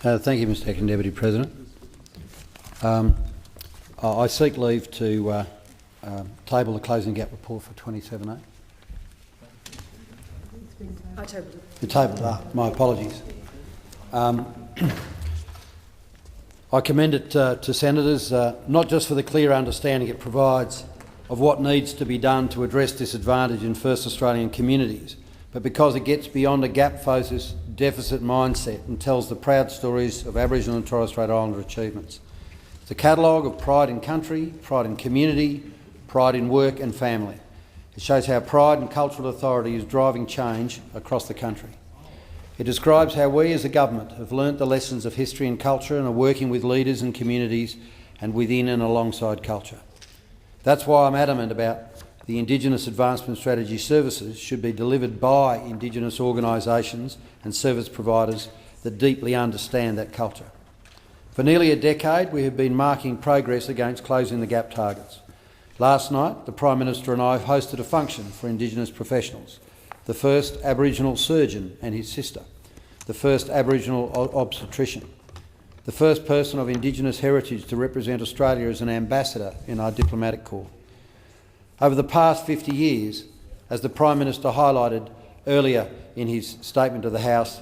Thank you, Mr Acting Deputy President. I seek leave to table the Closing the Gap report for 2017. I tabled it. You tabled it. My apologies. I commend it to senators, not just for the clear understanding it provides of what needs to be done to address disadvantage in First Australian communities, but because it gets beyond a gap-focused deficit mindset and tells the proud stories of Aboriginal and Torres Strait Islander achievements. It's a catalogue of pride in country, pride in community, pride in work and family. It shows how pride and cultural authority is driving change across the country. It describes how we as a government have learnt the lessons of history and culture and are working with leaders and communities and within and alongside culture. That's why I'm adamant about the Indigenous Advancement Strategy services should be delivered by Indigenous organisations and service providers that deeply understand that culture. For nearly a decade, we have been marking progress against closing the gap targets. Last night, the Prime Minister and I hosted a function for Indigenous professionals, the first Aboriginal surgeon and his sister, the first Aboriginal obstetrician, the first person of Indigenous heritage to represent Australia as an ambassador in our diplomatic corps. Over the past 50 years, as the Prime Minister highlighted earlier in his statement to the House,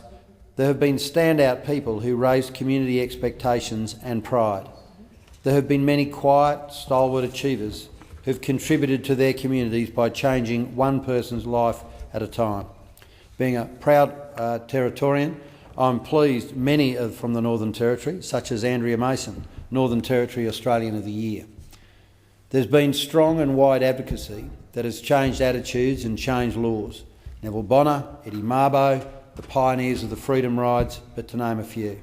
there have been standout people who raised community expectations and pride. There have been many quiet, stalwart achievers who've contributed to their communities by changing one person's life at a time. Being a proud Territorian, I'm pleased many from the Northern Territory, such as Andrea Mason, Northern Territory Australian of the Year. There's been strong and wide advocacy that has changed attitudes and changed laws. Neville Bonner, Eddie Mabo, the pioneers of the freedom rides, but to name a few.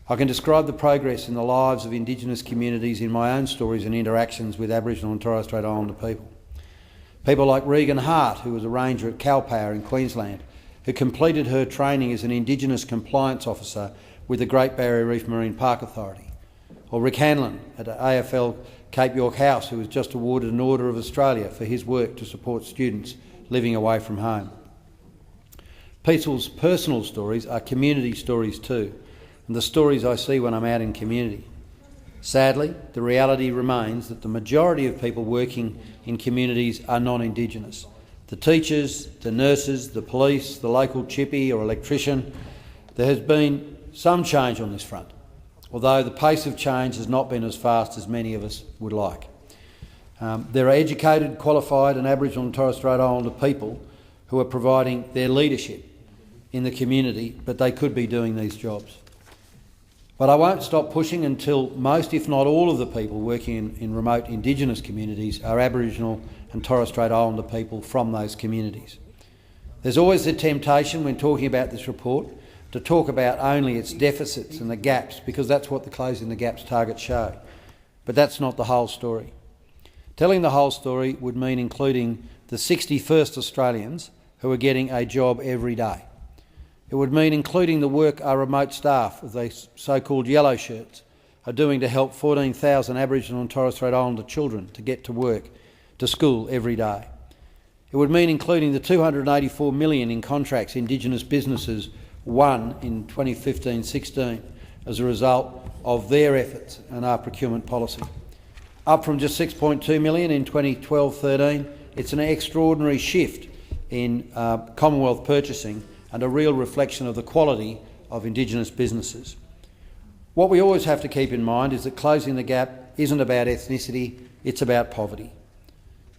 I can describe the progress in the lives of Indigenous communities in my own stories and interactions with Aboriginal and Torres Strait Islander people. People like Regan Hart, who was a ranger at Calpower in Queensland, who completed her training as an Indigenous compliance officer with the Great Barrier Reef Marine Park Authority. Or Rick Hanlon at AFL Cape York House, who was just awarded an Order of Australia for his work to support students living away from home. People's personal stories are community stories too, and the stories I see when I'm out in community. Sadly, the reality remains that the majority of people working in communities are non-Indigenous. The teachers, the nurses, the police, the local chippy or electrician. There has been some change on this front, although the pace of change has not been as fast as many of us would like. There are educated, qualified and Aboriginal and Torres Strait Islander people who are providing their leadership in the community, but they could be doing these jobs. But I won't stop pushing until most, if not all, of the people working in remote Indigenous communities are Aboriginal and Torres Strait Islander people from those communities. There's always the temptation when talking about this report to talk about only its deficits and the gaps, because that's what the Closing the Gaps targets show. But that's not the whole story. Telling the whole story would mean including the 61st Australians who are getting a job every day. It would mean including the work our remote staff of the so-called yellow shirts are doing to help 14,000 Aboriginal and Torres Strait Islander children to get to work, to school every day. It would mean including the $284 million in contracts Indigenous businesses won in 2015-16 as a result of their efforts and our procurement policy. Up from just $6.2 million in 2012-13, it's an extraordinary shift in Commonwealth purchasing and a real reflection of the quality of Indigenous businesses. What we always have to keep in mind is that closing the gap isn't about ethnicity, it's about poverty.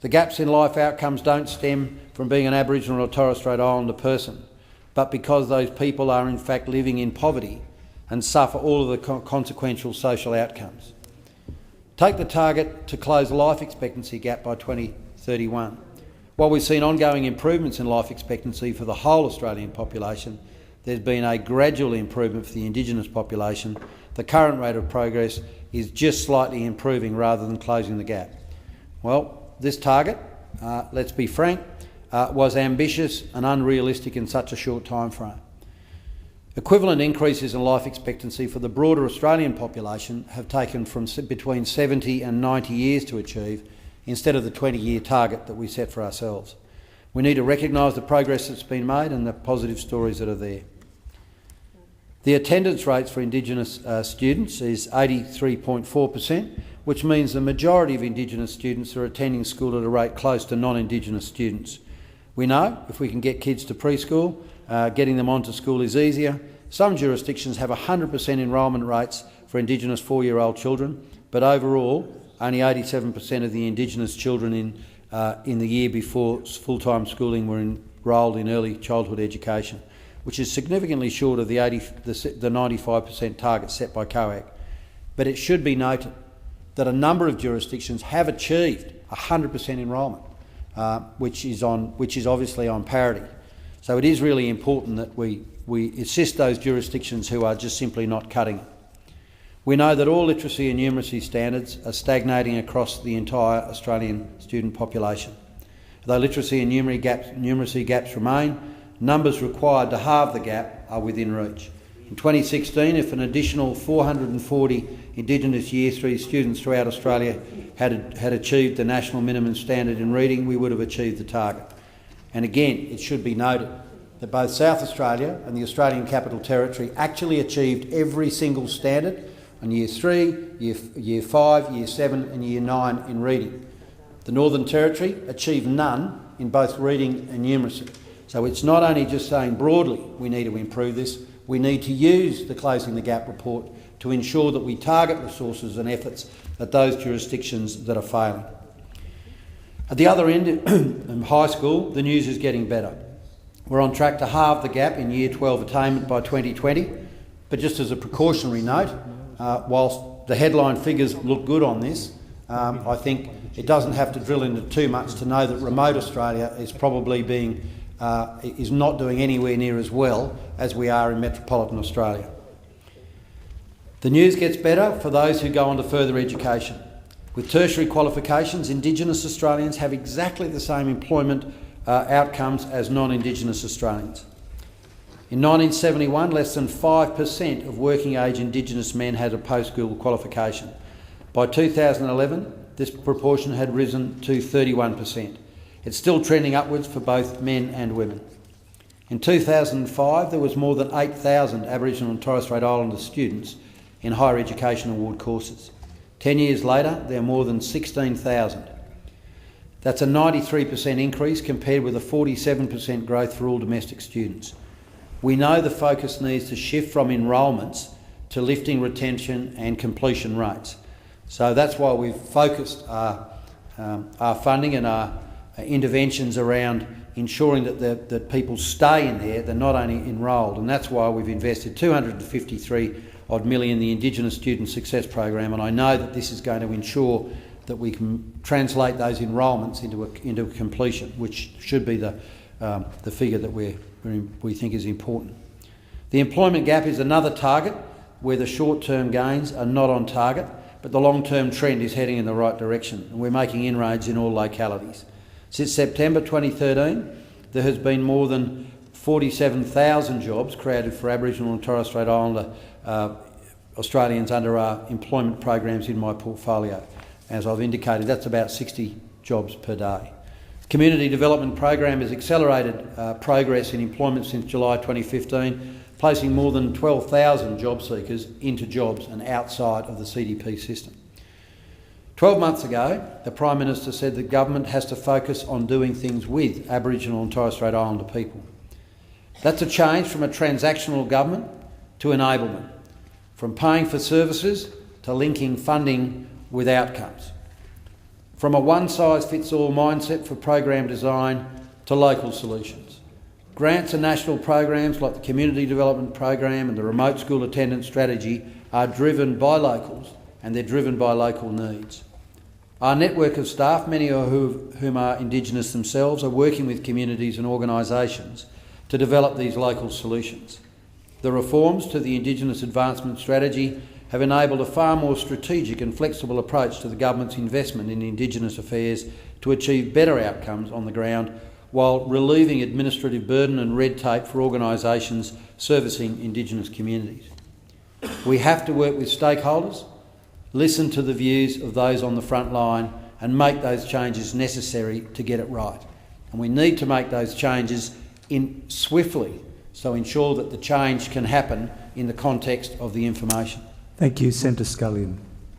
The gaps in life outcomes don't stem from being an Aboriginal or Torres Strait Islander person, but because those people are in fact living in poverty and suffer all of the consequential social outcomes. Take the target to close the life expectancy gap by 2031. While we've seen ongoing improvements in life expectancy for the whole Australian population, there's been a gradual improvement for the Indigenous population. The current rate of progress is just slightly improving rather than closing the gap. Well, this target, let's be frank, was ambitious and unrealistic in such a short time frame. Equivalent increases in life expectancy for the broader Australian population have taken from between 70 and 90 years to achieve, instead of the 20-year target that we set for ourselves. We need to recognise the progress that's been made and the positive stories that are there. The attendance rates for Indigenous students is 83.4%, which means the majority of Indigenous students are attending school at a rate close to non-Indigenous students. We know if we can get kids to preschool, getting them onto school is easier. Some jurisdictions have 100% enrolment rates for Indigenous 4-year-old children, but overall only 87% of the Indigenous children in the year before full-time schooling were enrolled in early childhood education, which is significantly short of the 95% target set by COAG. But it should be noted that a number of jurisdictions have achieved 100% enrolment, which is obviously on parity. So it is really important that we assist those jurisdictions who are just simply not cutting it. We know that all literacy and numeracy standards are stagnating across the entire Australian student population. Though literacy and numeracy gaps remain, numbers required to halve the gap are within reach. In 2016, if an additional 440 Indigenous Year 3 students throughout Australia had achieved the national minimum standard in reading, we would have achieved the target. And again, it should be noted that both South Australia and the Australian Capital Territory actually achieved every single standard on Year 3, Year 5, Year 7 and Year 9 in reading. The Northern Territory achieved none in both reading and numeracy. So it's not only just saying broadly we need to improve this, we need to use the Closing the Gap report to ensure that we target resources and efforts at those jurisdictions that are failing. At the other end, in high school, the news is getting better. We're on track to halve the gap in Year 12 attainment by 2020, but just as a precautionary note, whilst the headline figures look good on this, I think it doesn't have to drill into too much to know that remote Australia is probably is not doing anywhere near as well as we are in metropolitan Australia. The news gets better for those who go on to further education. With tertiary qualifications, Indigenous Australians have exactly the same employment outcomes as non-Indigenous Australians. In 1971, less than 5% of working-age Indigenous men had a post-school qualification. By 2011, this proportion had risen to 31%. It's still trending upwards for both men and women. In 2005, there was more than 8,000 Aboriginal and Torres Strait Islander students in higher education award courses. 10 years later, there are more than 16,000. That's a 93% increase compared with a 47% growth for all domestic students. We know the focus needs to shift from enrolments to lifting retention and completion rates. So that's why we've focused our funding and our interventions around ensuring that people stay in there, they're not only enrolled, and that's why we've invested $253 odd million in the Indigenous Student Success Program, and I know that this is going to ensure that we can translate those enrolments into a completion, which should be the figure that we think is important. The employment gap is another target where the short-term gains are not on target, but the long-term trend is heading in the right direction, and we're making inroads in all localities. Since September 2013, there has been more than 47,000 jobs created for Aboriginal and Torres Strait Islander Australians under our employment programs in my portfolio. As I've indicated, that's about 60 jobs per day. The Community Development Program has accelerated progress in employment since July 2015, placing more than 12,000 job seekers into jobs and outside of the CDP system. 12 months ago, the Prime Minister said the government has to focus on doing things with Aboriginal and Torres Strait Islander people. That's a change from a transactional government to enablement, from paying for services to linking funding with outcomes, from a one-size-fits-all mindset for program design to local solutions. Grants and national programs like the Community Development Program and the Remote School Attendance Strategy are driven by locals, and they're driven by local needs. Our network of staff, many of whom are Indigenous themselves, are working with communities and organisations to develop these local solutions. The reforms to the Indigenous Advancement Strategy have enabled a far more strategic and flexible approach to the government's investment in Indigenous affairs to achieve better outcomes on the ground while relieving administrative burden and red tape for organisations servicing Indigenous communities. We have to work with stakeholders, listen to the views of those on the front line and make those changes necessary to get it right. And we need to make those changes swiftly so ensure that the change can happen in the context of the information. Thank you, Senator Scullion.